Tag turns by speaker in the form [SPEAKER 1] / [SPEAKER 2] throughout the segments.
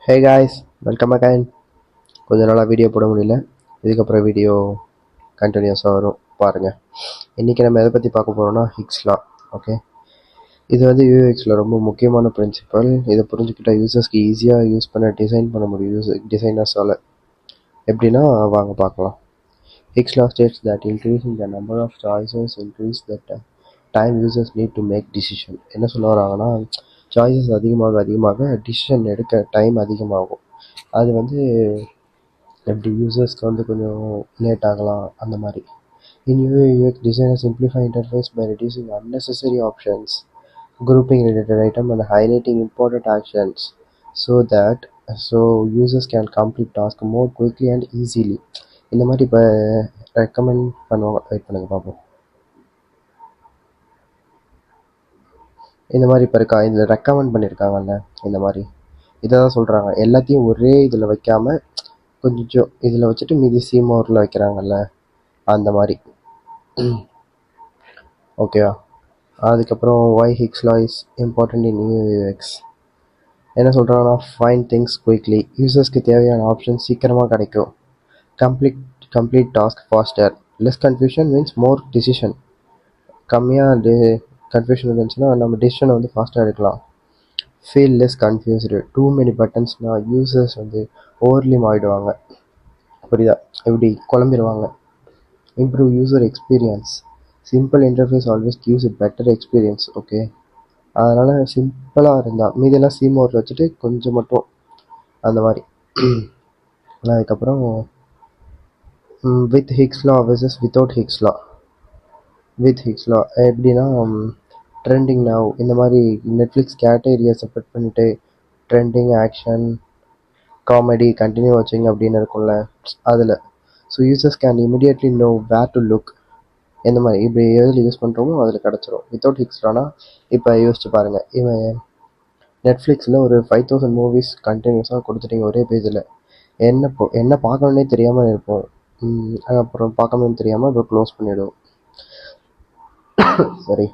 [SPEAKER 1] Hey guys, welcome again. கொஞ்ச நாளாக video போட முடியல. இதுக்கப்புறம் வீடியோ கண்டினியூஸாக வரும் பாருங்கள். இன்றைக்கி நம்ம எதை பற்றி பார்க்க போகிறோம்னா ஹிக்ஸ் லா. ஓகே, இது வந்து யூஎக்ஸில் ரொம்ப முக்கியமான பிரின்சிபல். இதை புரிஞ்சுக்கிட்டால் யூசர்ஸ்க்கு ஈஸியாக யூஸ் பண்ண டிசைன் பண்ண முடியும் டிசைனர்ஸால். எப்படின்னா வாங்க பார்க்கலாம். Hick's law states that increasing the number of choices increase that time users need to make decision. என்ன சொல்ல வராங்கன்னா, சாய்ஸஸ் அதிகமாக டிசிஷன் எடுக்க டைம் அதிகமாகும். அது வந்து எப்படி யூசர்ஸ்க்கு வந்து கொஞ்சம் லேட் ஆகலாம் அந்த மாதிரி. In UX designer simplify interface by reducing unnecessary options, grouping related item and highlighting important actions so users can complete task more quickly and easily. இந்த மாதிரி இப்போ ரெக்கமெண்ட் பண்ணுவாங்க. வெயிட் பண்ணுங்க பார்ப்போம். இந்த மாதிரி இப்போ இருக்கா, இதில் ரெக்கமெண்ட் பண்ணியிருக்காங்கல்ல, இந்த மாதிரி இதை தான் சொல்கிறாங்க. எல்லாத்தையும் ஒரே இதில் வைக்காமல் கொஞ்சம் இதில் வச்சுட்டு மீதி சீமோரில் வைக்கிறாங்கல்ல, அந்த மாதிரி. ஓகேவா? அதுக்கப்புறம் why Hick's law is important in UX. என்ன சொல்கிறாங்கன்னா, ஃபைண்ட் திங்ஸ் குயிக்லி. யூசர்ஸ்க்கு தேவையான ஆப்ஷன் சீக்கிரமாக கிடைக்கும். Complete task faster. Less confusion means more decision. கம்மியாக கன்ஃபியூஷன் இருந்துச்சுன்னா நம்ம டிசிஷனை வந்து ஃபாஸ்ட்டாக எடுக்கலாம். Feel less confused. Too many பட்டன்ஸ்னால் யூசர்ஸ் வந்து ஓவர்லி ஆகிடுவாங்க. புரியுதா? எப்படி குழம்பிடுவாங்க. Improve user experience. Simple interface always gives a better experience. Okay, அதனால் சிம்பிளாக இருந்தால் மீதெல்லாம் சீமோரில் வச்சுட்டு கொஞ்சம் மட்டும் அந்த மாதிரி. அதுக்கப்புறம் with Hick's law versus without Hick's law. With Hick's law எப்படின்னா, ட்ரெண்டிங் நவ் இந்த மாதிரி நெட்ஃப்ளிக்ஸ் கேட்டகரியை செப்பரேட் பண்ணிவிட்டு ட்ரெண்டிங், ஆக்ஷன், காமெடி, கண்டினியூ வாட்சிங் அப்படின்னு இருக்கும்ல, அதில். So users can immediately know where to look. இந்த மாதிரி இப்படி எதில் யூஸ் பண்ணுறோமோ அதில் கிடச்சிரும். வித்தவுட் ஹிக்ஸ்லானா இப்போ யோசிச்சு பாருங்கள். இவன் நெட்ஃப்ளிக்ஸில் ஒரு 5000 மூவிஸ் கண்டினியூஸாக கொடுத்துட்டீங்க ஒரே பேஜில். என்ன பார்க்கணுன்னே தெரியாமல் இருப்போம். அப்புறம் பார்க்கணுன்னு தெரியாமல் அப்புறம் க்ளோஸ் பண்ணிவிடுவோம். சரி,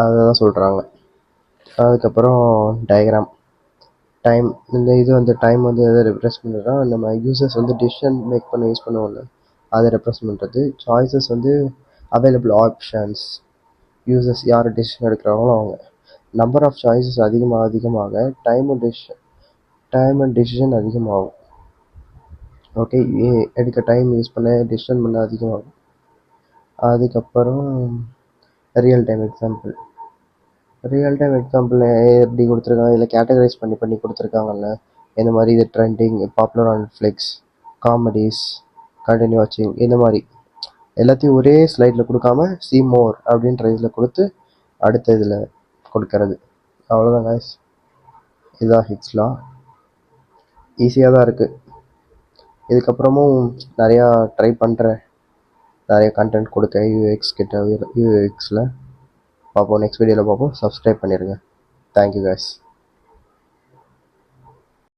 [SPEAKER 1] அதை தான் சொல்கிறாங்க. அதுக்கப்புறம் டயக்ராம் டைம். இந்த இது வந்து டைம் வந்து எதை ரெப்ரஸ் பண்ணுறதுனா, நம்ம யூசர்ஸ் வந்து டிசிஷன் மேக் பண்ண யூஸ் பண்ணுவோம்ல, அதை ரெப்ரஸ் பண்ணுறது. சாய்ஸஸ் வந்து அவைலபிள் ஆப்ஷன்ஸ், யூசர்ஸ் யார் டிசிஷன் எடுக்கிறாங்களோ அவங்க. நம்பர் ஆஃப் சாய்ஸஸ் அதிகமாக டைம் அண்ட் டிசிஷன் அதிகமாகும். ஓகே, எடுக்க டைம் யூஸ் பண்ண டிசிஷன் பண்ண அதிகமாகும். அதுக்கப்புறம் ரியல் டைம் எக்ஸாம்பிள் எப்படி கொடுத்துருக்காங்க, இதில் கேட்டகரைஸ் பண்ணி கொடுத்துருக்காங்கல்ல. இந்த மாதிரி இது trending, popular on Netflix, comedies, continue வாட்சிங், இந்த மாதிரி எல்லாத்தையும் ஒரே ஸ்லைடில் கொடுக்காம சி மோர் அப்படின்ற இதில் கொடுத்து அடுத்த இதில் கொடுக்கறது. அவ்வளோதான் காய்ஸ், இதுதான் ஹிக்ஸ் லா. ஈஸியாக தான் இருக்குது. இதுக்கப்புறமும் நிறையா ட்ரை பண்ணுறேன், நிறைய கண்டென்ட் கொடுக்க யூஎக்ஸில் பார்ப்போம். நெக்ஸ்ட் வீடியோவில் பார்ப்போம். சப்ஸ்கிரைப் பண்ணிடுங்க. Thank you guys.